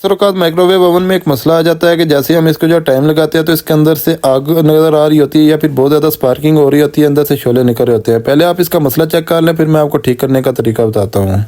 Sir microwave oven में एक मसला आ जाता है कि जैसे हम इसको जो टाइम लगाते हैं तो इसके अंदर से आग नज़र आ रही होती है या फिर बहुत ज़्यादा स्पार्किंग हो रही होती है, अंदर से शोले निकल रहे होते हैं। पहले आप इसका मसला चेक कर लें, फिर मैं आपको ठीक करने का तरीका बताता हूँ।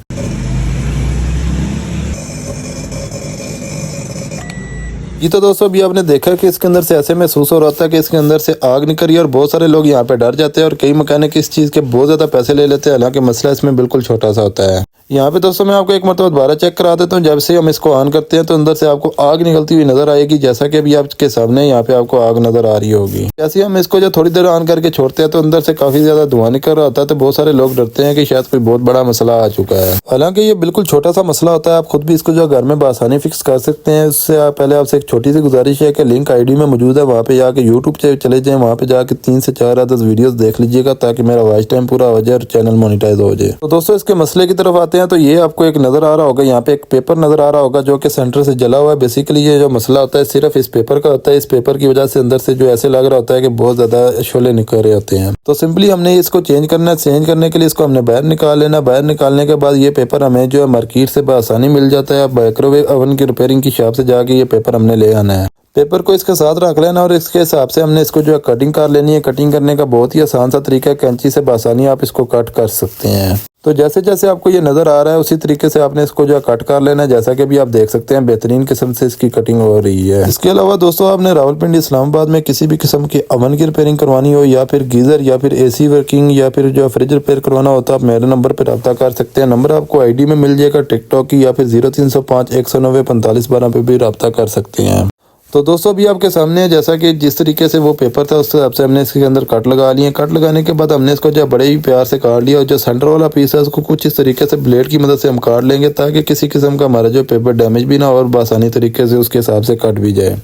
जी तो दोस्तों, अभी आपने देखा कि इसके अंदर से ऐसे महसूस हो रहा था कि इसके अंदर से आग निकल रही है और बहुत सारे लोग यहाँ पे डर जाते हैं और कई मैकेनिक इस चीज़ के बहुत ज़्यादा पैसे ले लेते हैं, हालांकि मसला इसमें बिल्कुल छोटा सा होता है। यहाँ पे दोस्तों मैं आपको एक मरतबा दोबारा चेक करा देता हूँ। जब से हम इसको ऑन करते हैं तो अंदर से आपको आग निकलती हुई नजर आएगी, जैसा कि अभी आपके सामने यहाँ पे आपको आग नजर आ रही होगी। जैसे हम इसको जो थोड़ी देर ऑन करके छोड़ते हैं तो अंदर से काफी ज्यादा धुआं निकल रहा होता है, तो बहुत सारे लोग डरते हैं कि शायद कोई बहुत बड़ा मसला आ चुका है। हालांकि ये बिल्कुल छोटा सा मसला होता है, आप खुद भी इसको जो घर में बआसानी फिक्स कर सकते हैं। उससे पहले आपसे एक छोटी सी गुजारिश है कि लिंक आईडी में मौजूद है, वहाँ पे जाके यूट्यूब से चले जाएं, वहाँ पे जाके 3 से 4 10 वीडियोस देख लीजिएगा ताकि मेरा वॉच टाइम पूरा हो जाए और चैनल मोनिटाइज हो जाए। तो दोस्तों इसके मसले की तरफ आते हैं। तो ये आपको एक नजर आ रहा होगा, यहाँ पे एक पेपर नजर आ रहा होगा जो कि सेंटर से जला हुआ है। बेसिकली ये जो मसला होता है सिर्फ इस पेपर का होता है। इस पेपर की वजह से अंदर से जो ऐसे लग रहा होता है कि बहुत ज्यादा शोले निकल रहे होते हैं। तो सिंपली हमने इसको चेंज करना है। चेंज करने के लिए इसको हमने बाहर निकाल लेना। बाहर निकालने के बाद ये पेपर हमें जो है मार्केट से बआसानी मिल जाता है। माइक्रोवेव ओवन की रिपेयरिंग की शॉप से जाके ये पेपर हमने ले आना है। पेपर को इसके साथ रख लेना और इसके हिसाब से हमने इसको जो है कटिंग कर लेनी है। कटिंग करने का बहुत ही आसान सा तरीका है, कैंची से बआसानी आप इसको कट कर सकते हैं। तो जैसे जैसे आपको ये नज़र आ रहा है उसी तरीके से आपने इसको जो है कट कर लेना है। जैसा कि अभी आप देख सकते हैं बेहतरीन किस्म से इसकी कटिंग हो रही है। इसके अलावा दोस्तों आपने रावलपिंडी इस्लामाबाद में किसी भी किस्म के ओवन की रिपेयरिंग करवानी हो या फिर गीज़र या फिर एसी वर्किंग या फिर जो फ्रिज रिपेयर करवाना होता है, आप मेरे नंबर पर रब्ता कर सकते हैं। नंबर आपको आईडी में मिल जाएगा टिकटॉक की, या फिर 0305 190 45 12 पे भी रब्ता कर सकते हैं। तो दोस्तों अभी आपके सामने है जैसा कि जिस तरीके से वो पेपर था उस हिसाब से हमने इसके अंदर कट लगा लिए। कट लगाने के बाद हमने इसको जो बड़े ही प्यार से काट लिया और जो सेंटर वाला पीस है उसको कुछ इस तरीके से ब्लेड की मदद से हम काट लेंगे ताकि किसी किस्म का हमारा जो पेपर डैमेज भी ना हो और बआसानी तरीके से उसके हिसाब से कट भी जाए।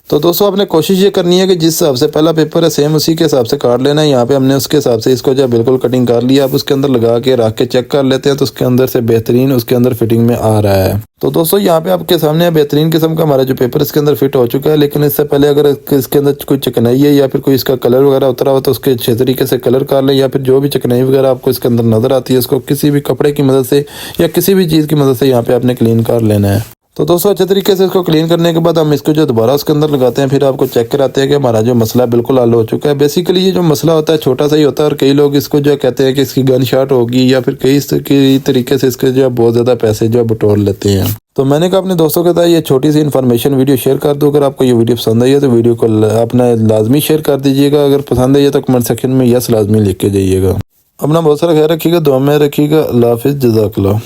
तो दोस्तों आपने कोशिश ये करनी है कि जिस हिसाब से पहला पेपर है सेम उसी के हिसाब से काट लेना है। यहाँ पे हमने उसके हिसाब से इसको जो बिल्कुल कटिंग कर लिया। आप उसके अंदर लगा के रख के चेक कर लेते हैं तो उसके अंदर से बेहतरीन उसके अंदर फिटिंग में आ रहा है। तो दोस्तों यहाँ पे आपके सामने बेहतरीन किस्म का हमारा जो पेपर इसके अंदर फिट हो चुका है। लेकिन इससे पहले अगर इसके अंदर कोई चिकनाई है या फिर कोई इसका कलर वगैरह उतरा हो तो उसके अच्छे तरीके से कलर कर लें, या फिर जो भी चिकनाई वगैरह आपको इसके अंदर नजर आती है उसको किसी भी कपड़े की मदद से या किसी भी चीज़ की मदद से यहाँ पे आपने क्लीन कर लेना है। तो दोस्तों अच्छे तरीके से इसको क्लीन करने के बाद हम इसको जो दोबारा उसके अंदर लगाते हैं, फिर आपको चेक कराते हैं कि हमारा जो मसला बिल्कुल हल हो चुका है। बेसिकली ये जो मसला होता है छोटा सा ही होता है और कई लोग इसको जो कहते हैं कि इसकी गन शॉट होगी या फिर कई तरीके से इसके जो बहुत ज़्यादा पैसे जो बटोर लेते हैं। तो मैंने कहा अपने दोस्तों के साथ ये छोटी सी इन्फॉर्मेशन वीडियो शेयर कर दूँ। अगर आपको ये वीडियो पसंद आई है तो वीडियो को अपना लाजमी शेयर कर दीजिएगा। अगर पसंद आई है तो कमेंट सेक्शन में यस लाजमी लिख के जाइएगा। अपना बहुत सारा ख्याल रखिएगा, दुआ में रखिएगा। अल्लाह हाफिज़, जज़ाकल्लाह।